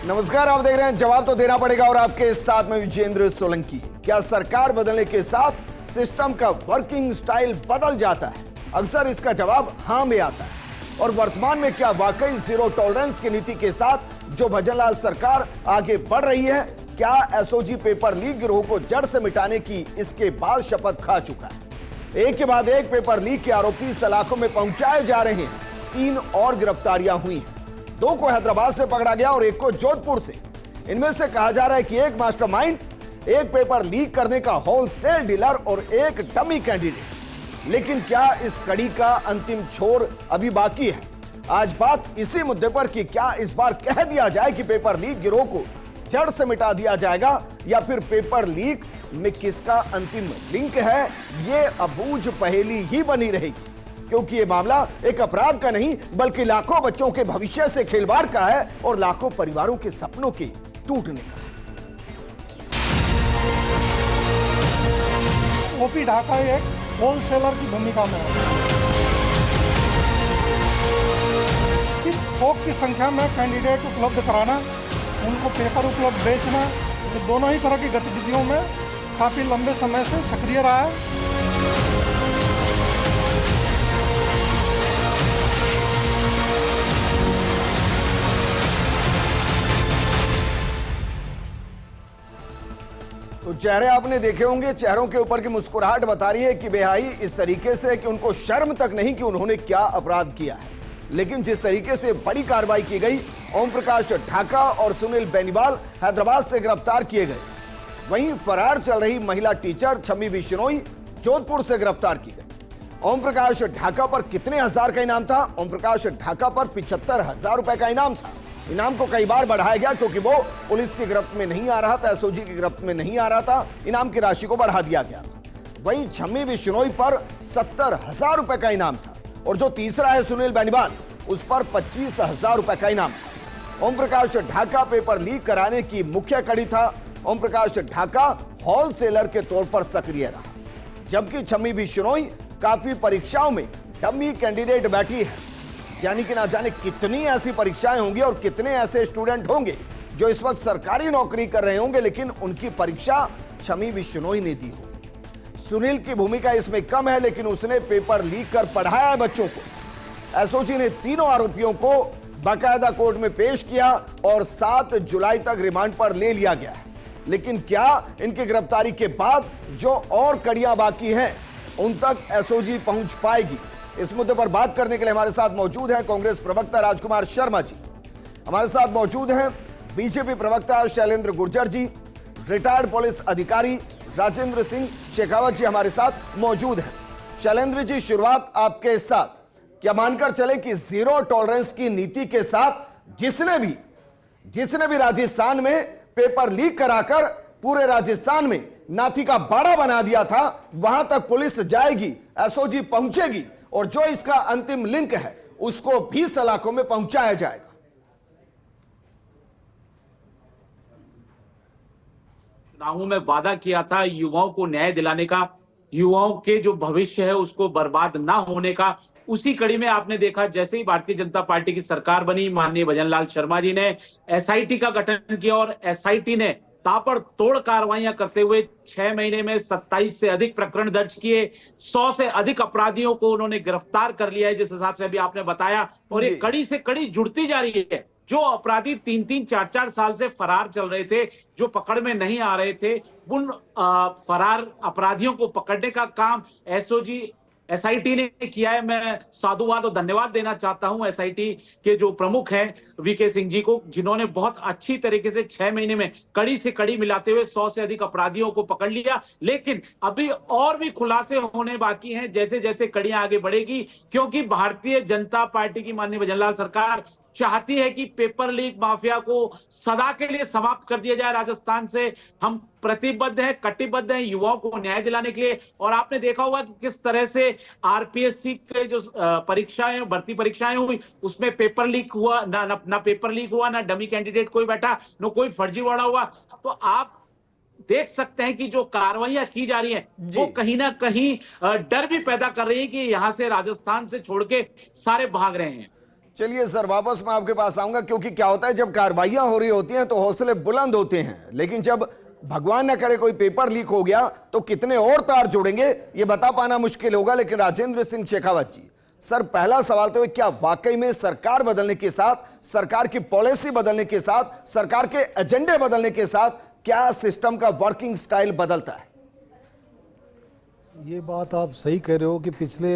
नमस्कार, आप देख रहे हैं जवाब तो देना पड़ेगा और आपके साथ में विजेंद्र सोलंकी। क्या सरकार बदलने के साथ सिस्टम का वर्किंग स्टाइल बदल जाता है? अक्सर इसका जवाब हां में आता है। और वर्तमान में क्या वाकई जीरो टॉलरेंस की नीति के साथ जो भजनलाल सरकार आगे बढ़ रही है, क्या एसओजी पेपर लीक गिरोह को जड़ से मिटाने की इसके बाद शपथ खा चुका है? एक के बाद एक पेपर लीक के आरोपी सलाखों में पहुंचाए जा रहे हैं। 3 और गिरफ्तारियां हुई हैं। 2 को हैदराबाद से पकड़ा गया और 1 को जोधपुर से। इनमें से कहा जा रहा है कि एक मास्टरमाइंड, एक पेपर लीक करने का होलसेल डीलर और एक डमी कैंडिडेट। लेकिन क्या इस कड़ी का अंतिम छोर अभी बाकी है? आज बात इसी मुद्दे पर कि क्या इस बार कह दिया जाए कि पेपर लीक गिरोह को जड़ से मिटा दिया जाएगा या फिर पेपर लीक में किसका अंतिम लिंक है, ये अबूझ पहेली ही बनी रहेगी। क्योंकि ये मामला एक अपराध का नहीं बल्कि लाखों बच्चों के भविष्य से खिलवाड़ का है और लाखों परिवारों के सपनों के टूटने का। ओपी ढाका एक होलसेलर की भूमिका में है कि थोक की संख्या में कैंडिडेट उपलब्ध कराना, उनको पेपर उपलब्ध बेचना, तो दोनों ही तरह की गतिविधियों में काफी लंबे समय से सक्रिय रहा है। तो चेहरे आपने देखे होंगे, चेहरों के ऊपर की मुस्कुराहट बता रही है कि बेहाई इस तरीके से कि उनको शर्म तक नहीं कि उन्होंने क्या अपराध किया है। लेकिन जिस तरीके से बड़ी कार्रवाई की गई, ओम प्रकाश ढाका और सुनील बेनीवाल हैदराबाद से गिरफ्तार किए गए। वहीं फरार चल रही महिला टीचर छम्मी बिश्नोई जोधपुर से गिरफ्तार की गई। ओम प्रकाश ढाका पर कितने हजार का इनाम था? ओम प्रकाश ढाका पर 75,000 रुपए का इनाम था। इनाम को कई बार बढ़ाया गया क्योंकि वो पुलिस की गिरफ्त में नहीं आ रहा था, एसओजी की गिरफ्त में नहीं आ रहा था। इनाम की राशि को बढ़ा दिया गया। वहीं छम्मी बिश्नोई पर 70,000 रुपए का इनाम था और जो तीसरा है सुनील बेनीवाल, उस पर 25,000 रुपए का इनाम था। ओम प्रकाश ढाका पेपर लीक कराने की मुख्य कड़ी था। ओम प्रकाश ढाका होलसेलर के तौर पर सक्रिय रहा, जबकि छम्मी बिश्नोई काफी परीक्षाओं में डमी कैंडिडेट बैठी है। यानी कि ना जाने कितनी ऐसी परीक्षाएं होंगी और कितने ऐसे स्टूडेंट होंगे जो इस वक्त सरकारी नौकरी कर रहे होंगे, लेकिन उनकी परीक्षा छम्मी बिश्नोई ने दी होगी। सुनील की भूमिका इसमें कम है, लेकिन उसने पेपर लीक कर पढ़ाया है बच्चों को। एसओजी ने तीनों आरोपियों को बाकायदा कोर्ट में पेश किया और 7 जुलाई तक रिमांड पर ले लिया गया है। लेकिन क्या इनकी गिरफ्तारी के बाद जो और कड़ियां बाकी हैं उन तक एसओजी पहुंच पाएगी? इस मुद्दे पर बात करने के लिए हमारे साथ मौजूद हैं कांग्रेस प्रवक्ता राजकुमार शर्मा जी, हमारे साथ मौजूद हैं बीजेपी प्रवक्ता शैलेंद्र गुर्जर जी, रिटायर्ड पुलिस अधिकारी राजेंद्र सिंह शेखावत जी हमारे साथ मौजूद हैं। शैलेंद्र जी, शुरुआत आपके साथ। क्या मानकर चले कि जीरो टॉलरेंस की नीति के साथ जिसने भी राजस्थान में पेपर लीक कराकर पूरे राजस्थान में नाथी का बाड़ा बना दिया था, वहां तक पुलिस जाएगी, एसओजी पहुंचेगी और जो इसका अंतिम लिंक है उसको भी सलाखों में पहुंचाया जाएगा? चुनावों में वादा किया था युवाओं को न्याय दिलाने का, युवाओं के जो भविष्य है उसको बर्बाद ना होने का। उसी कड़ी में आपने देखा जैसे ही भारतीय जनता पार्टी की सरकार बनी, माननीय भजनलाल शर्मा जी ने एसआईटी का गठन किया और एसआईटी ने ताबड़तोड़ कार्रवाइयां करते हुए 6 महीने में 27 से अधिक प्रकरण दर्ज किए, 100 से अधिक अपराधियों को उन्होंने गिरफ्तार कर लिया है, जिस हिसाब से अभी आपने बताया। और ये कड़ी से कड़ी जुड़ती जा रही है। जो अपराधी 3-3, 4-4 साल से फरार चल रहे थे, जो पकड़ में नहीं आ रहे थे, उन फरार अपराधियों को पकड़ने का काम एसआईटी ने किया है। मैं साधुवाद और धन्यवाद देना चाहता हूं एसआईटी के जो प्रमुख हैं वीके सिंह जी को, जिन्होंने बहुत अच्छी तरीके से 6 महीने में कड़ी से कड़ी मिलाते हुए 100 से अधिक अपराधियों को पकड़ लिया। लेकिन अभी और भी खुलासे होने बाकी हैं जैसे जैसे कड़ियां आगे बढ़ेगी, क्योंकि भारतीय जनता पार्टी की माननीय भजनलाल सरकार चाहती है कि पेपर लीक माफिया को सदा के लिए समाप्त कर दिया जाए राजस्थान से। हम प्रतिबद्ध हैं, कटिबद्ध हैं युवाओं को न्याय दिलाने के लिए। और आपने देखा होगा कि किस तरह से आरपीएससी के जो परीक्षाएं, भर्ती परीक्षाएं हुई, उसमें पेपर लीक हुआ ना पेपर लीक हुआ, ना डमी कैंडिडेट कोई बैठा, ना कोई फर्जीवाड़ा हुआ। तो आप देख सकते हैं कि जो कार्रवाइयां की जा रही हैं वो कहीं ना कहीं डर भी पैदा कर रही है कि यहां से राजस्थान से छोड़ के सारे भाग रहे हैं। चलिए सर, वापस मैं आपके पास आऊंगा, क्योंकि क्या होता है जब कार्रवाइयां हो रही होती हैं तो हौसले बुलंद होते हैं, लेकिन जब भगवान न करे कोई पेपर लीक हो गया तो कितने और तार जोड़ेंगे ये बता पाना मुश्किल होगा। लेकिन राजेंद्र सिंह शेखावत जी, सर पहला सवाल तो क्या वाकई में सरकार बदलने के साथ, सरकार की पॉलिसी बदलने के साथ, सरकार के एजेंडे बदलने के साथ क्या सिस्टम का वर्किंग स्टाइल बदलता है? ये बात आप सही कह रहे हो कि पिछले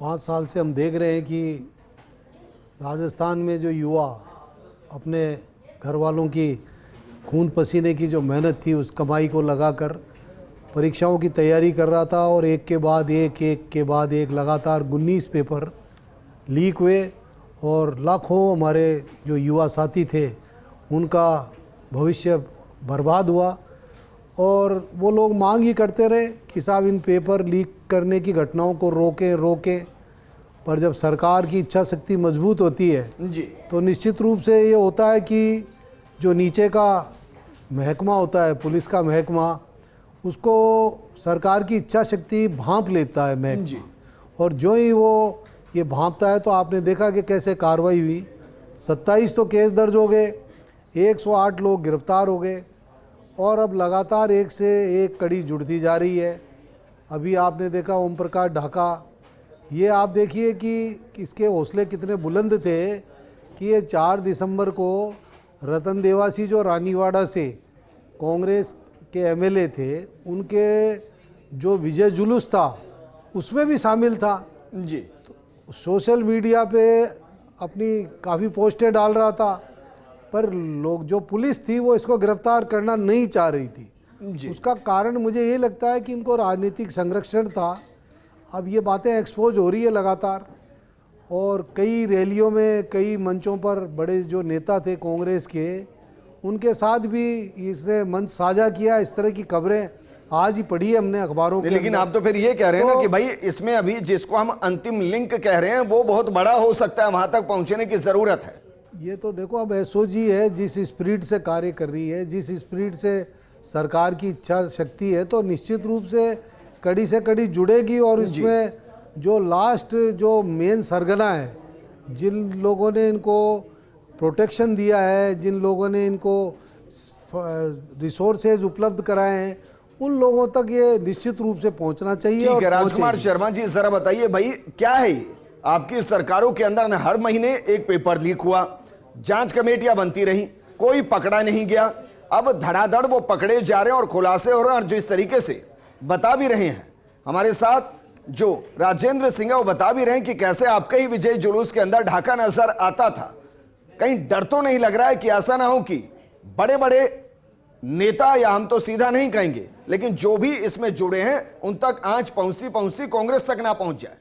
5 साल से हम देख रहे हैं कि राजस्थान में जो युवा अपने घर वालों की खून पसीने की जो मेहनत थी उस कमाई को लगाकर परीक्षाओं की तैयारी कर रहा था, और एक के बाद एक लगातार 19 पेपर लीक हुए और लाखों हमारे जो युवा साथी थे उनका भविष्य बर्बाद हुआ। और वो लोग मांग ही करते रहे कि साहब इन पेपर लीक करने की घटनाओं को रोकें। पर जब सरकार की इच्छा शक्ति मजबूत होती है जी, तो निश्चित रूप से ये होता है कि जो नीचे का महकमा होता है, पुलिस का महकमा, उसको सरकार की इच्छा शक्ति भांप लेता है महकमा, और जो ही वो ये भांपता है तो आपने देखा कि कैसे कार्रवाई हुई। 27 तो केस दर्ज हो गए, 108 लोग गिरफ्तार हो गए, और अब लगातार एक से एक कड़ी जुड़ती जा रही है। अभी आपने देखा ओम प्रकाश ढाका, ये आप देखिए कि इसके हौसले कितने बुलंद थे कि ये 4 दिसंबर को रतन देवासी जो रानीवाड़ा से कांग्रेस के एमएलए थे, उनके जो विजय जुलूस था उसमें भी शामिल था जी। तो सोशल मीडिया पे अपनी काफ़ी पोस्टें डाल रहा था, पर लोग जो पुलिस थी वो इसको गिरफ्तार करना नहीं चाह रही थी जी। उसका कारण मुझे ये लगता है कि इनको राजनीतिक संरक्षण था। अब ये बातें एक्सपोज हो रही है लगातार, और कई रैलियों में, कई मंचों पर बड़े जो नेता थे कांग्रेस के, उनके साथ भी इसने मंच साझा किया। इस तरह की खबरें आज ही पढ़ी है हमने अखबारों के लेकिन अंदर। आप तो फिर ये कह रहे हैं ना कि भाई इसमें अभी जिसको हम अंतिम लिंक कह रहे हैं वो बहुत बड़ा हो सकता है, वहां तक पहुंचने की जरूरत है। ये तो देखो, अब एसओजी है, जिस स्पीड से कार्य कर रही है, जिस स्पीड से सरकार की इच्छा शक्ति है, तो निश्चित रूप से कड़ी से कड़ी जुड़ेगी। और इसमें जो लास्ट जो मेन सरगना है, जिन लोगों ने इनको प्रोटेक्शन दिया है, जिन लोगों ने इनको रिसोर्सेज उपलब्ध कराए हैं, उन लोगों तक ये निश्चित रूप से पहुंचना चाहिए। ठीक है, और राजकुमार शर्मा जी जरा बताइए भाई क्या है ये? आपकी सरकारों के अंदर न हर महीने एक पेपर लीक हुआ, जांच कमेटियां बनती रही, कोई पकड़ा नहीं गया, अब धड़ाधड़ वो पकड़े जा रहे हैं और खुलासे हो रहे हैं। और जिस तरीके से बता भी रहे हैं हमारे साथ जो राजेंद्र सिंह है, वो बता भी रहे हैं कि कैसे आपके ही विजय जुलूस के अंदर ढाका नजर आता था। कहीं डर तो नहीं लग रहा है कि ऐसा ना हो कि बड़े बड़े नेता, या हम तो सीधा नहीं कहेंगे, लेकिन जो भी इसमें जुड़े हैं उन तक आंच पहुंचती कांग्रेस तक ना पहुंच जाए?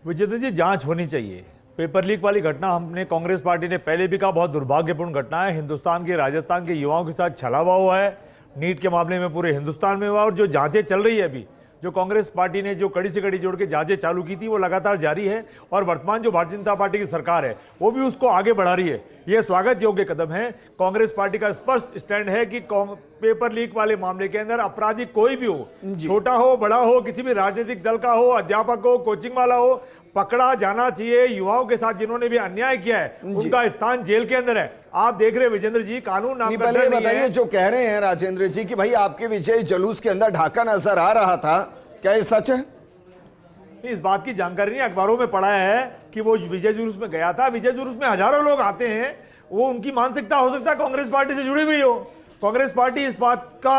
विजेंद्र जी, जांच होनी चाहिए। पेपर लीक वाली घटना हमने कांग्रेस पार्टी ने पहले भी कहा बहुत दुर्भाग्यपूर्ण घटना है। हिंदुस्तान के, राजस्थान के युवाओं के साथ छलावा हुआ है। नीट के मामले में पूरे हिंदुस्तान में हुआ, और जो जांचें चल रही है अभी, जो कांग्रेस पार्टी ने जो कड़ी से कड़ी जोड़ के जांचें चालू की थी वो लगातार जारी है, और वर्तमान जो भारतीय जनता पार्टी की सरकार है वो भी उसको आगे बढ़ा रही है। ये स्वागत योग्य कदम है। कांग्रेस पार्टी का स्पष्ट स्टैंड है कि पेपर लीक वाले मामले के अंदर अपराधी कोई भी हो, छोटा हो बड़ा हो, किसी भी राजनीतिक दल का हो, अध्यापक हो, कोचिंग वाला हो, पकड़ा जाना चाहिए। युवाओं के साथ जिन्होंने भी अन्याय किया है उनका स्थान जेल के अंदर है। आप देख रहे हैं विजेंद्र जी, कानून नाम का डर नहीं है। जो कह रहे हैं राजेंद्र जी कि भाई आपके विजय जुलूस के अंदर ढाका नजर आ रहा था, क्या ये सच है? इस बात की जानकारी नहीं, अखबारों में पढ़ा है कि वो विजय जुलूस में गया था। विजय जुलूस में हजारों लोग आते हैं, वो उनकी मानसिकता हो सकता है कांग्रेस पार्टी से जुड़ी हुई हो। कांग्रेस पार्टी इस बात का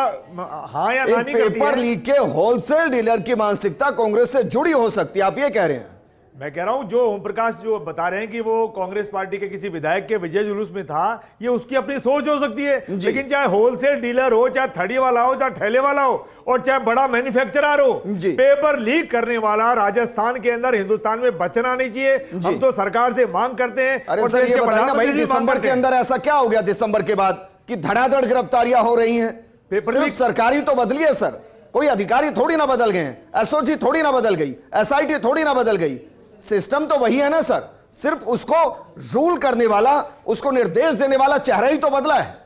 हाँ या ना नहीं करती है। पेपर लीक के होलसेल डीलर की मानसिकता कांग्रेस से जुड़ी हो सकती है, आप ये कह रहे हैं? मैं कह रहा हूं जो ओम प्रकाश जो बता रहे हैं कि वो कांग्रेस पार्टी के किसी विधायक के विजय जुलूस में था, ये उसकी अपनी सोच हो सकती है। लेकिन चाहे होलसेल डीलर हो, चाहे थड़ी वाला हो, चाहे ठेले वाला हो, और चाहे बड़ा मैन्युफैक्चरर हो, पेपर लीक करने वाला राजस्थान के अंदर, हिंदुस्तान में बचना नहीं चाहिए। हम तो सरकार से मांग करते हैं। अरे सर, ये बताइए ना भाई, दिसंबर के अंदर ऐसा क्या हो गया दिसंबर के बाद कि धड़ाधड़ गिरफ्तारियां हो रही हैं? पेपर लीक सरकारी तो बदली है सर, कोई अधिकारी थोड़ी ना बदल गए हैं, एसओजी थोड़ी ना बदल गई, एसआईटी थोड़ी ना बदल गई, सिस्टम तो वही है ना सर। सिर्फ उसको रूल करने वाला, उसको निर्देश देने वाला चेहरा ही तो बदला है।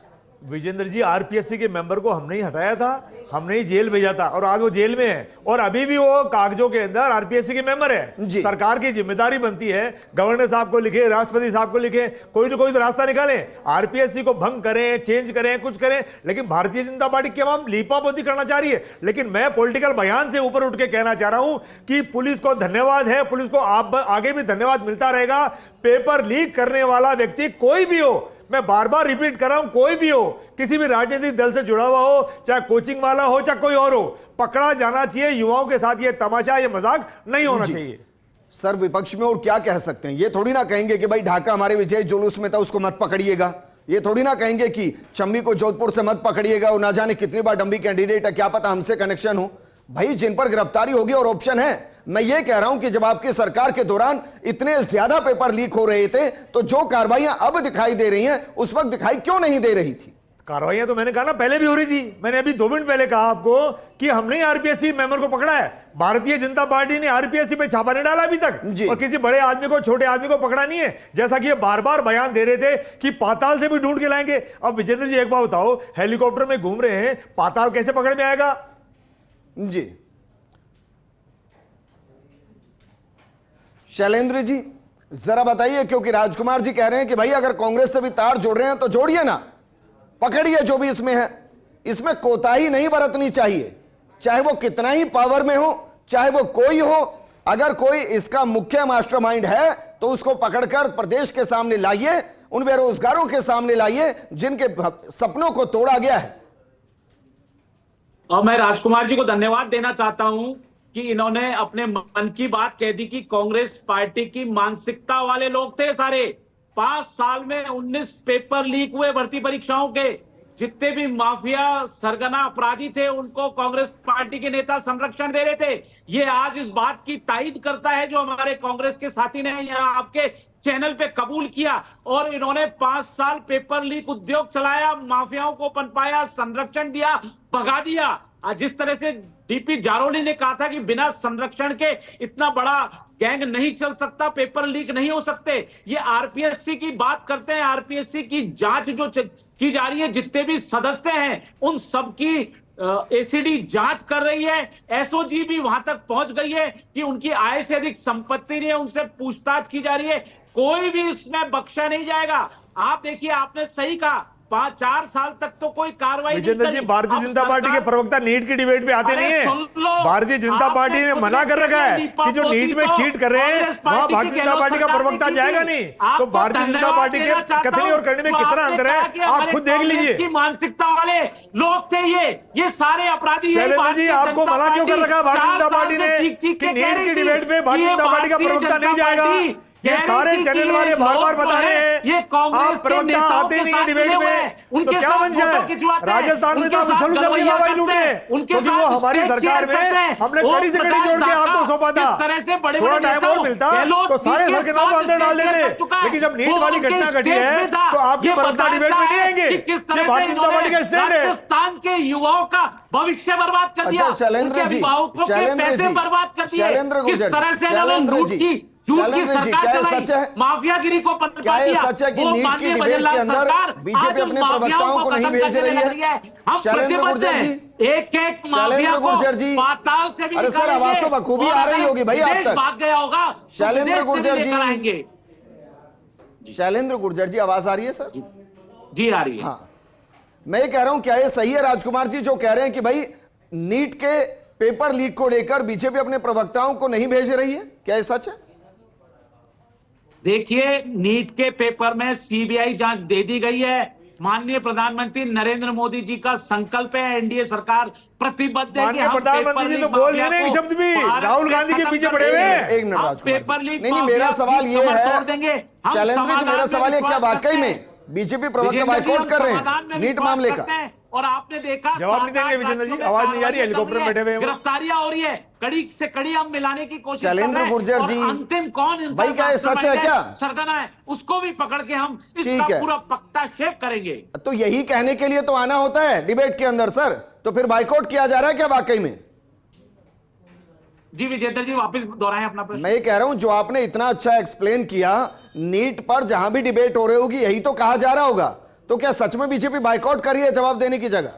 विजेंद्र जी, आरपीएससी के मेंबर को हमने ही हटाया था, हमने ही जेल भेजा था और आज वो जेल में है और अभी भी वो कागजों के अंदर आरपीएससी के मेंबर है। जी। सरकार की जिम्मेदारी बनती है, गवर्नर साहब को लिखे, राष्ट्रपति साहब को लिखे, कोई ना कोई तो रास्ता निकालें, आरपीएससी को भंग करें, चेंज करें, कुछ करें। लेकिन भारतीय जनता पार्टी की आवाम लीपापोती करना चाह रही है। लेकिन मैं पॉलिटिकल बयान से ऊपर उठ के कहना चाह रहा हूं कि पुलिस को धन्यवाद है, पुलिस को आप आगे भी धन्यवाद मिलता रहेगा। पेपर लीक करने वाला व्यक्ति कोई भी हो, मैं बार बार रिपीट कर रहा हूं, कोई भी हो, किसी भी राजनीतिक दल से जुड़ा हुआ हो, चाहे कोचिंग वाला हो, चाहे कोई और हो, पकड़ा जाना चाहिए। युवाओं के साथ ये तमाशा, ये मजाक नहीं होना चाहिए। सर विपक्ष में और क्या कह सकते हैं? ये थोड़ी ना कहेंगे कि भाई ढाका हमारे विजय जुलूस में था, उसको मत पकड़िएगा। ये थोड़ी ना कहेंगे कि चम्बी को जोधपुर से मत पकड़िएगा, और ना जाने कितनी बार डम्बी कैंडिडेट है, क्या पता हमसे कनेक्शन हो। भाई जिन पर गिरफ्तारी होगी और ऑप्शन है। मैं ये कह रहा हूं कि जब आपकी सरकार के दौरान इतने ज्यादा पेपर लीक हो रहे थे, तो जो कार्रवाइयां अब दिखाई दे रही हैं, उस वक्त दिखाई क्यों नहीं दे रही थी? कार्रवाइयां तो मैंने कहा ना पहले भी हो रही थी। मैंने अभी 2 मिनट पहले कहा आपको कि हमने आरपीएससी मेंबर को पकड़ा है। भारतीय जनता पार्टी ने आरपीएससी पे छापा नहीं डाला अभी तक, और किसी बड़े आदमी को, छोटे आदमी को पकड़ा नहीं है। जैसा कि ये बार बार बयान दे रहे थे कि पाताल से भी ढूंढ के लाएंगे। अब विजेंद्र जी एक बात बताओ, हेलीकॉप्टर में घूम रहे हैं, पाताल कैसे पकड़ में आएगा? जी शैलेंद्र जी जरा बताइए, क्योंकि राजकुमार जी कह रहे हैं कि भाई अगर कांग्रेस से भी तार जोड़ रहे हैं तो जोड़िए ना, पकड़िए जो भी इसमें है। इसमें कोताही नहीं बरतनी चाहिए, चाहे वो कितना ही पावर में हो, चाहे वो कोई हो। अगर कोई इसका मुख्य मास्टरमाइंड है तो उसको पकड़कर प्रदेश के सामने लाइए, उन बेरोजगारों के सामने लाइए जिनके सपनों को तोड़ा गया है। और मैं राजकुमार जी को धन्यवाद देना चाहता हूं कि इन्होंने अपने मन की बात कह दी कि कांग्रेस पार्टी की मानसिकता वाले लोग थे सारे। 5 साल में 19 पेपर लीक हुए भर्ती परीक्षाओं के। जितने भी माफिया सरगना अपराधी थे उनको कांग्रेस पार्टी के नेता संरक्षण दे रहे थे। ये आज इस बात की तायद करता है जो हमारे कांग्रेस के साथी ने यहाँ आपके चैनल पे कबूल किया। और इन्होंने 5 साल पेपर लीक उद्योग चलाया, माफियाओं को पनपाया, संरक्षण दिया, भगा दिया। जिस तरह से डीपी जारोली ने कहा था कि बिना संरक्षण के इतना बड़ा गैंग नहीं चल सकता, पेपर लीक नहीं हो सकते। ये आरपीएससी की बात करते हैं, आरपीएससी की जांच जो की जा रही है, जितने भी सदस्य हैं उन सबकी एसीडी जांच कर रही है। एसओजी भी वहां तक पहुंच गई है कि उनकी आय से अधिक संपत्ति नहीं है, उनसे पूछताछ की जा रही है। कोई भी इसमें बख्शा नहीं जाएगा। आप देखिए, आपने सही कहा, 4 साल तक तो कोई कार्रवाई नहीं विजेंद्र जी, भारतीय जनता पार्टी के प्रवक्ता नीट की डिबेट पे आते नहीं है। भारतीय जनता पार्टी ने मना कर रखा है कि जो नीट में चीट कर रहे हैं वहां भारतीय जनता पार्टी का प्रवक्ता जाएगा नहीं। तो भारतीय जनता पार्टी के कथनी और करने में कितना अंतर है, आप खुद देख लीजिए। की मानसिकता वाले लोग थे ये सारे अपराधी। शैलेंद्र जी, आपको मना क्यों कर रखा है भारतीय जनता पार्टी ने कि नीट की डिबेट में भारतीय जनता पार्टी का प्रवक्ता नहीं जाएगा? ये सारे चैनल वाले बार बार बता रहे हैं, ये कांग्रेस आप प्रवक्ता आते नहीं है डिबेट में, तो क्या मंशा है? राजस्थान में तो आप उछल उछल के गवाही लूटे, क्योंकि वो हमारी सरकार में हमने कड़ी से कड़ी जोड़ के आपको सौंपा था। थोड़ा टाइम और मिलता तो सारे सर के नाम अंदर डाल देते। लेकिन जब नीट वाली घटना घटी है तो आपके प्रवक्ता डिबेट में नहीं आएंगे। ये भारतीय जनता पार्टी का स्टैंड है। राजस्थान के युवाओं का भविष्य बर्बाद कर दिया, शैलेंद्र जी, पैसे बर्बाद कर दिए। शैलेंद्र किस तरह से माफियागिरी को क्या ये सच है कि नीट की डिबेट के अंदर बीजेपी अपने प्रवक्ताओं को नहीं भेज रही है? शैलेंद्र गुर्जर जी, एक माफिया को पाताल से भी, अरे सर आवाज तो बखूबी आ रही होगी भाई आप तक। भाग गया होगा शैलेंद्र गुर्जर जी, शैलेंद्र गुर्जर जी आवाज आ रही है सर? जी आ रही है। हाँ, मैं ये कह रहा हूं, क्या ये सही है राजकुमार जी जो कह रहे हैं कि भाई नीट के पेपर लीक को लेकर बीजेपी अपने प्रवक्ताओं को नहीं भेज रही है? क्या ये सच है? देखिए, नीट के पेपर में सीबीआई जांच दे दी गई है। माननीय प्रधानमंत्री नरेंद्र मोदी जी का संकल्प है, एनडीए सरकार प्रतिबद्ध है कि हम प्रधानमंत्री जी तो बोल नहीं रहे एक शब्द भी, राहुल गांधी के पीछे पड़े हुए हैं। एक मिनट राजकुमार, पेपर लीक नहीं, मेरा सवाल ये है शैलेंद्र जी, मेरा सवाल है क्या वाकई में बीजेपी प्रवक्ता बाइकआउट कर रहे हैं नीट मामले का? और आपने देखा, जवाब नहीं देंगे विजेंद्र जी, आवाज नहीं आ रही, हेलीकॉप्टर में बैठे हुए हैं, गिरफ्तारियां हो रही है, कड़ी से कड़ी हम मिलाने की कोशिश कर रहे हैं। शैलेंद्र गुर्जर जी, अंतिम कौन भाई क्या ये सच है क्या? सरगना है, उसको भी पकड़ के हम इसका पूरा पक्का शेप करेंगे। तो यही कहने के लिए तो आना होता है डिबेट के अंदर सर, तो फिर बाइकआउट किया जा रहा है क्या वाकई में? जी विजेंद्र जी, वापस दोहराएं अपना प्रश्न। मैं ये कह रहा हूं, जो आपने इतना अच्छा एक्सप्लेन किया, नीट पर जहां भी डिबेट हो रही होगी यही तो कहा जा रहा होगा, तो क्या सच में बीजेपी बायकॉट कर रही है जवाब देने की जगह?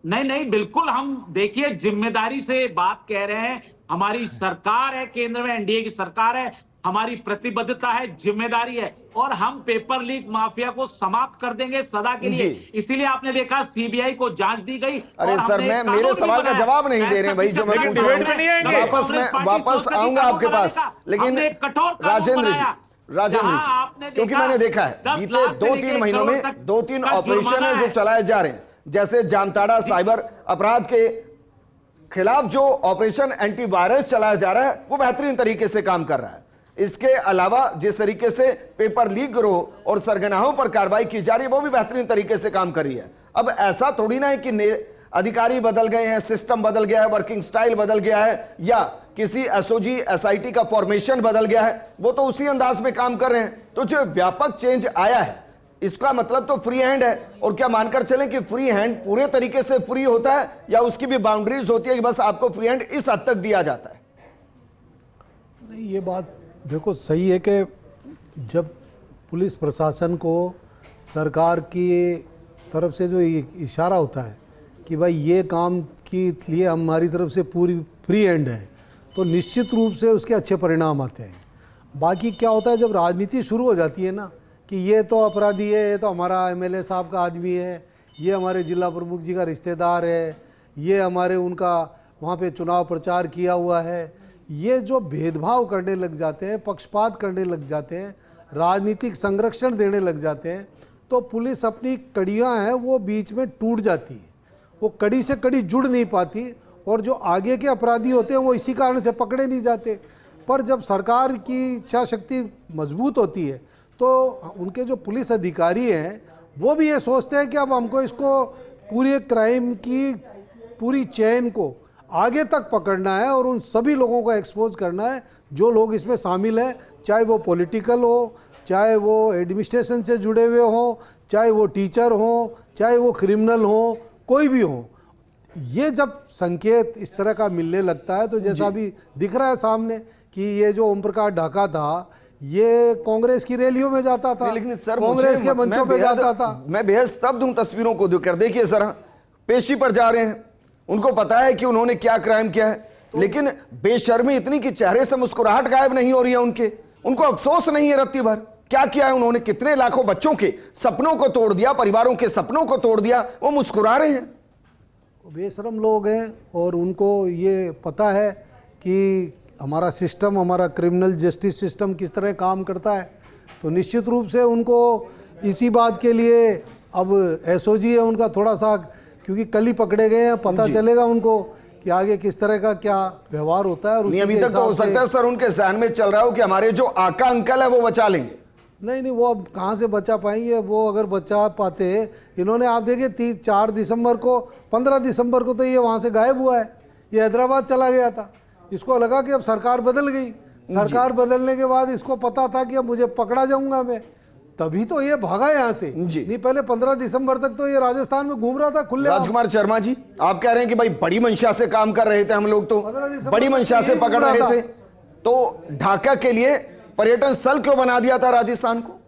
नहीं नहीं, बिल्कुल। हम देखिए जिम्मेदारी से बात कह रहे हैं। हमारी सरकार है, केंद्र में एनडीए की सरकार है, हमारी प्रतिबद्धता है, जिम्मेदारी है, और हम पेपर लीक माफिया को समाप्त कर देंगे सदा के लिए। इसीलिए आपने देखा सीबीआई को जांच दी गई। अरे सर, मैं मेरे सवाल का जवाब नहीं दे रहे भाई, जो मैं पूछ रहा हूं। वापस आऊंगा आपके पास, लेकिन राजेंद्र जी, क्योंकि मैंने देखा है बीते 2-3 महीनों में 2-3 ऑपरेशन है जो चलाए जा रहे हैं, जैसे जामताड़ा साइबर अपराध के खिलाफ जो ऑपरेशन एंटीवायरस चलाया जा रहा है वो बेहतरीन तरीके से काम कर रहा है। इसके अलावा जिस तरीके से पेपर लीक गिरोह और सरगनाहों पर कार्रवाई की जा रही है वो भी बेहतरीन तरीके से काम कर रही है। अब ऐसा थोड़ी ना है कि अधिकारी बदल गए हैं, सिस्टम बदल गया है, वर्किंग स्टाइल बदल गया है, या किसी एसओजी एसआईटी का फॉर्मेशन बदल गया है, वो तो उसी अंदाज में काम कर रहे हैं। तो जो व्यापक चेंज आया है इसका मतलब तो फ्री हैंड है। और क्या मानकर चलें कि फ्री हैंड पूरे तरीके से फ्री होता है, या उसकी भी बाउंड्रीज होती है कि बस आपको फ्री हैंड इस हद तक दिया जाता है? नहीं, ये बात देखो सही है कि जब पुलिस प्रशासन को सरकार की तरफ से जो इशारा होता है कि भाई ये काम के लिए हमारी तरफ से पूरी फ्री हैंड है, तो निश्चित रूप से उसके अच्छे परिणाम आते हैं। बाकी क्या होता है जब राजनीति शुरू हो जाती है ना, कि ये तो अपराधी है, ये तो हमारा एमएलए साहब का आदमी है, ये हमारे जिला प्रमुख जी का रिश्तेदार है, ये हमारे उनका वहाँ पे चुनाव प्रचार किया हुआ है, ये जो भेदभाव करने लग जाते हैं, पक्षपात करने लग जाते हैं, राजनीतिक संरक्षण देने लग जाते हैं, तो पुलिस अपनी कड़ियाँ हैं वो बीच में टूट जाती है, वो कड़ी से कड़ी जुड़ नहीं पाती, और जो आगे के अपराधी होते हैं वो इसी कारण से पकड़े नहीं जाते। पर जब सरकार की इच्छा शक्ति मजबूत होती है तो उनके जो पुलिस अधिकारी हैं वो भी ये सोचते हैं कि अब हमको इसको पूरे क्राइम की पूरी चेन को आगे तक पकड़ना है और उन सभी लोगों को एक्सपोज करना है जो लोग इसमें शामिल हैं, चाहे वो पॉलिटिकल हो, चाहे वो एडमिनिस्ट्रेशन से जुड़े हुए हों, चाहे वो टीचर हों, चाहे वो क्रिमिनल हों, कोई भी हो। ये जब संकेत इस तरह का मिलने लगता है तो जैसा अभी दिख रहा है सामने कि ये जो ओम प्रकाश ढाका था ये कांग्रेस की रैलियों में जाता था, लेकिन सर कांग्रेस के मंचों पे जाता था। मैं बेहद स्तब्ध हूं तस्वीरों को देखकर। देखिए सर, पेशी पर जा रहे हैं, उनको पता है कि उन्होंने क्या क्राइम किया है, लेकिन बेशर्मी इतनी कि चेहरे से मुस्कुराहट गायब नहीं हो रही है उनको अफसोस नहीं है रत्ती भर। क्या किया है उन्होंने? कितने लाखों बच्चों के सपनों को तोड़ दिया, परिवारों के सपनों को तोड़ दिया, वो मुस्कुरा रहे हैं। बेशरम लोग हैं और उनको ये पता है कि हमारा सिस्टम, हमारा क्रिमिनल जस्टिस सिस्टम किस तरह काम करता है, तो निश्चित रूप से उनको इसी बात के लिए अब एसओजी है उनका थोड़ा सा, क्योंकि कल ही पकड़े गए हैं, पता चलेगा उनको कि आगे किस तरह का क्या व्यवहार होता है। और अभी तक तो हो सकता है सर उनके जहन में चल रहा हो कि हमारे जो आका अंकल है वो बचा लेंगे। नहीं, वो अब कहाँ से बचा पाएंगे? वो अगर बचा पाते, इन्होंने आप देखिए 4 दिसंबर को, 15 दिसंबर को तो ये वहाँ से गायब हुआ है, ये हैदराबाद चला गया था। इसको लगा कि अब सरकार बदल गई, सरकार बदलने के बाद इसको पता था कि अब मुझे पकड़ा जाऊंगा मैं, तभी तो ये भागा यहाँ से। नहीं, पहले 15 दिसंबर तक तो ये राजस्थान में घूम रहा था खुले। राजकुमार शर्मा जी, आप कह रहे हैं कि भाई बड़ी मंशा से काम कर रहे थे हम लोग, तो बड़ी मंशा से पकड़ रहे थे, तो ढाका के लिए पर्यटन स्थल क्यों बना दिया था राजस्थान को?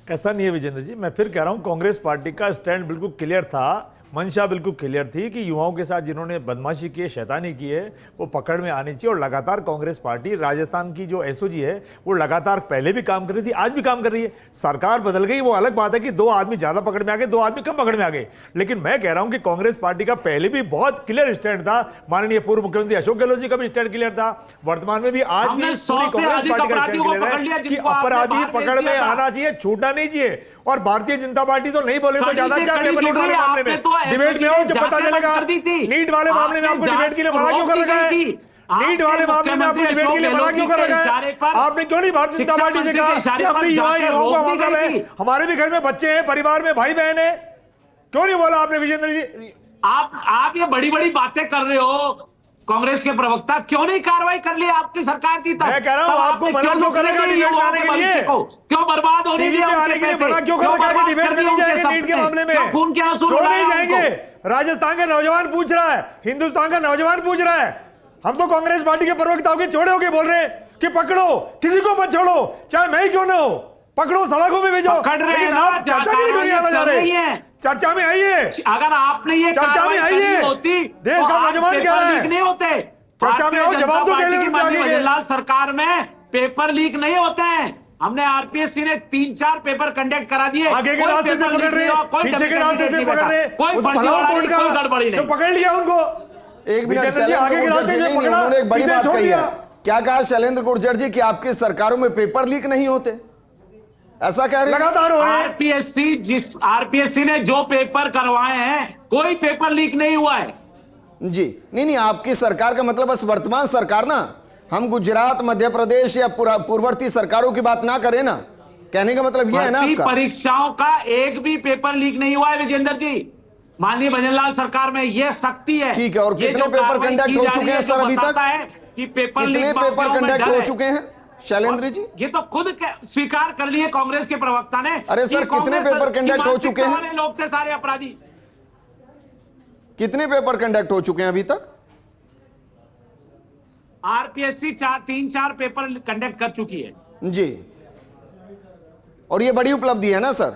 ऐसा नहीं है विजेंद्र जी, मैं फिर कह रहा हूं कांग्रेस पार्टी का स्टैंड बिल्कुल क्लियर था, मंशा बिल्कुल क्लियर थी कि युवाओं के साथ जिन्होंने बदमाशी की है, शैतानी की है, वो पकड़ में आनी चाहिए। और लगातार कांग्रेस पार्टी, राजस्थान की जो एसओजी है वो लगातार पहले भी काम कर रही थी, आज भी काम कर रही है। सरकार बदल गई, वो अलग बात है कि 2 आदमी ज्यादा पकड़ में आ गए, 2 आदमी कम पकड़ में आ गए, लेकिन मैं कह रहा हूं कि कांग्रेस पार्टी का पहले भी बहुत क्लियर स्टैंड था। माननीय पूर्व मुख्यमंत्री अशोक गहलोत जी का भी स्टैंड क्लियर था, वर्तमान में भी आज भी कांग्रेस पार्टी का स्टैंड क्लियर है कि अपराधी पकड़ में आना चाहिए, छूटना नहीं चाहिए। और भारतीय जनता पार्टी तो नहीं बोले तो ज्यादा अच्छा पेपर लीक वाले मामले में डिबेट में हो, जब पता चलेगा नीट वाले मामले में आपको डिबेट के लिए मना क्यों कर रखा है? नीट वाले मामले में आपको डिबेट के लिए मना क्यों कर रखा है? आपने क्यों नहीं भारतीय जनता पार्टी से कहा कि हम भी युवाओं को मौका दें, हमारे भी घर में बच्चे हैं, परिवार में भाई बहन है, क्यों नहीं बोला आपने विजेंद्र जी? आप ये बड़ी बड़ी बातें कर रहे हो, कांग्रेस के प्रवक्ता, क्यों नहीं कार्रवाई कर ली आपकी सरकार थी तब? मैं कह रहा हूं आपको मना क्यों करेगा डिबेट में आने के लिए? क्यों बर्बाद होने दिया आने के लिए मना क्यों करेगा कि डिबेट में नहीं जाएंगे नीट के मामले में? खून के आंसू क्यों नहीं जाएंगे? राजस्थान का नौजवान पूछ रहा है, हिंदुस्तान का नौजवान पूछ रहा है। हम तो कांग्रेस पार्टी के प्रवक्ताओं के छोड़े होके बोल रहे हैं कि पकड़ो, किसी को मत छोड़ो, चाहे मैं ही क्यों ना हो। पकड़ो, सलाखों में भेजो। पकड़ रहे हैं लेकिन ना, आप चर्चा के लिए क्यों नहीं आना चाह रहे? चर्चा में आइए। अगर आपने ये चर्चा में आइए, होती देश का नौजवान क्या है, नहीं होते। चर्चा में आओ, जवाब तो केंद्र में आगे। भजनलाल सरकार में पेपर लीक नहीं होते हैं। हमने आरपीएससी ने 3-4 पेपर कंडक्ट करा दिए। आगे के रास्ते से पकड़ रहे, पीछे के रास्ते से पकड़ रहे, कोई गड़बड़ी नहीं, तो पकड़ लिया उनको। एक मिनट, शैलेंद्र गुर्जर जी ने उन्होंने एक बड़ी बात कही है। क्या कहा शैलेंद्र गुर्जर जी कि आपकी सरकारों में पेपर लीक नहीं होते, ऐसा कह रहे हैं? लगातार हो रहे हैं। आरपीएससी ने जो पेपर करवाए हैं, कोई पेपर लीक नहीं हुआ है जी। नहीं, आपकी सरकार का मतलब बस वर्तमान सरकार ना, हम गुजरात, मध्य प्रदेश या पूर्ववर्ती सरकारों की बात ना करें ना, कहने का मतलब यह है ना आपका। परीक्षाओं का एक भी पेपर लीक नहीं हुआ है विजेंद्र जी। माननीय भजनलाल सरकार में यह सख्ती है। ठीक है, और कितने पेपर कंडक्ट हो चुके हैं सर अभी तक? कि पेपर कितने पेपर कंडक्ट हो चुके हैं शैलेंद्र जी? ये तो खुद स्वीकार कर लिए कांग्रेस के प्रवक्ता ने। अरे सर, कितने पेपर कंडक्ट हो चुके हैं? लोग थे सारे अपराधी। कितने पेपर कंडक्ट हो चुके हैं अभी तक? आरपीएससी 3-4 पेपर कंडक्ट कर चुकी है जी, और ये बड़ी उपलब्धि है ना सर?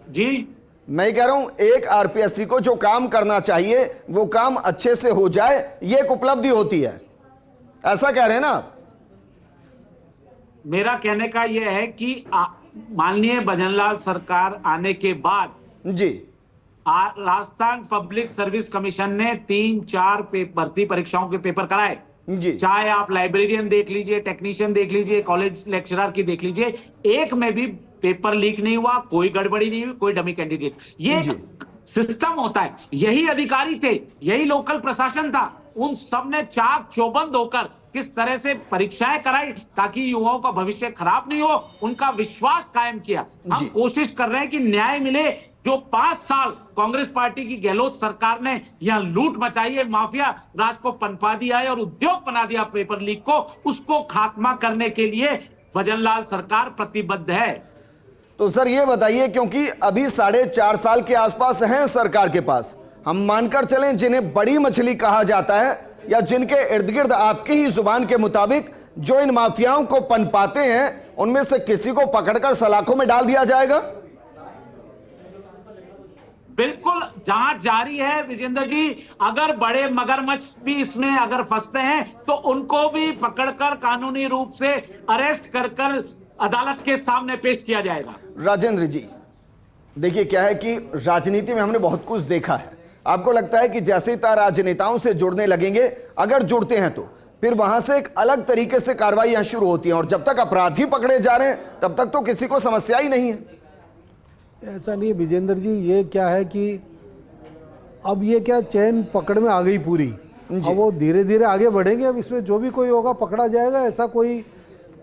जी, मैं कह रहा हूं एक आरपीएससी को जो काम करना चाहिए वो काम अच्छे से हो जाए, ये एक उपलब्धि होती है, ऐसा कह रहे हैं ना आप? मेरा कहने का यह है कि माननीय भजनलाल सरकार आने के बाद जी राजस्थान पब्लिक सर्विस कमीशन ने 3-4 भर्ती परीक्षाओं के पेपर कराए जी। चाहे आप लाइब्रेरियन देख लीजिए, टेक्नीशियन देख लीजिए, कॉलेज लेक्चरर की देख लीजिए, एक में भी पेपर लीक नहीं हुआ, कोई गड़बड़ी नहीं हुई, कोई डमी कैंडिडेट। ये सिस्टम होता है, यही अधिकारी थे, यही लोकल प्रशासन था, उन सब ने चाक चौबंद होकर किस तरह से परीक्षाएं कराई ताकि युवाओं का भविष्य खराब नहीं हो, उनका विश्वास कायम किया। हम कोशिश कर रहे हैं कि न्याय मिले। जो 5 साल कांग्रेस पार्टी की गहलोत सरकार ने यहां लूट मचाई है, माफिया राज को पनपा दिया है और उद्योग बना दिया पेपर लीक को, उसको खात्मा करने के लिए भजनलाल सरकार प्रतिबद्ध है। तो सर ये बताइए, क्योंकि अभी 4.5 साल के आसपास हैं सरकार के पास, हम मानकर चलें जिन्हें बड़ी मछली कहा जाता है या जिनके इर्द गिर्द आपकी ही जुबान के मुताबिक जो इन माफियाओं को पनपाते हैं, उनमें से किसी को पकड़कर सलाखों में डाल दिया जाएगा? बिल्कुल जांच जारी है विजेंद्र जी। अगर बड़े मगरमच्छ भी इसमें अगर फंसते हैं तो उनको भी पकड़कर कानूनी रूप से अरेस्ट कर अदालत के सामने पेश किया जाएगा। राजेंद्र जी, देखिए क्या है कि राजनीति में हमने बहुत कुछ देखा है। आपको लगता है कि जैसे ही राजनेताओं से जुड़ने लगेंगे, अगर जुड़ते हैं तो फिर वहां से एक अलग तरीके से कार्रवाई शुरू होती है, और जब तक अपराधी पकड़े जा रहे हैं तब तक तो किसी को समस्या ही नहीं है। ऐसा नहीं है विजेंद्र जी, ये क्या है कि अब ये क्या चैन पकड़ में आ गई पूरी, अब वो धीरे धीरे आगे बढ़ेंगे। अब इसमें जो भी कोई होगा पकड़ा जाएगा, ऐसा कोई,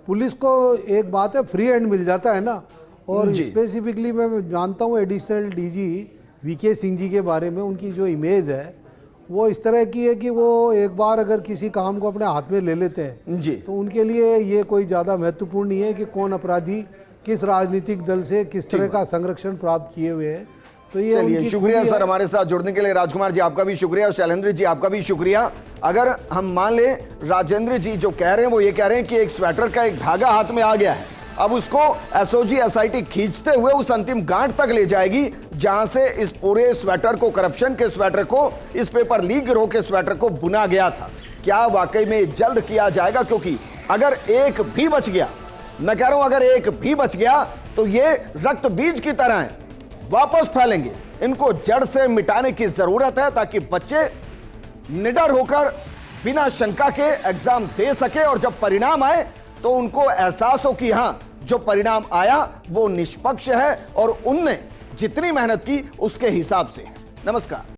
पुलिस को एक बात है फ्री हैंड मिल जाता है ना। और स्पेसिफिकली मैं जानता हूँ additional DG VK Singh ji के बारे में, उनकी जो इमेज है वो इस तरह की है कि वो एक बार अगर किसी काम को अपने हाथ में ले लेते हैं जी, तो उनके लिए ये कोई ज़्यादा महत्वपूर्ण नहीं है कि कौन अपराधी किस राजनीतिक दल से किस तरह का संरक्षण प्राप्त किए हुए हैं। तो ये चलिए, शुक्रिया सर हमारे साथ जुड़ने के लिए। राजकुमार जी आपका भी शुक्रिया, और शैलेंद्र जी आपका भी शुक्रिया। अगर हम मान लें राजेंद्र जी जो कह रहे हैं वो ये कह रहे हैं कि एक स्वेटर का एक धागा हाथ में आ गया है, अब उसको एसओजी एसआईटी खींचते हुए उस अंतिम गांठ तक ले जाएगी जहां से इस पूरे स्वेटर को, करप्शन के स्वेटर को, इस पेपर लीक गिरोह के स्वेटर को बुना गया था। क्या वाकई में जल्द किया जाएगा? क्योंकि अगर एक भी बच गया, मैं कह रहा हूं अगर एक भी बच गया तो ये रक्त बीज की तरह है, वापस फैलेंगे। इनको जड़ से मिटाने की जरूरत है ताकि बच्चे निडर होकर बिना शंका के एग्जाम दे सके, और जब परिणाम आए तो उनको एहसास हो कि हां, जो परिणाम आया वो निष्पक्ष है और उनने जितनी मेहनत की उसके हिसाब से है। नमस्कार।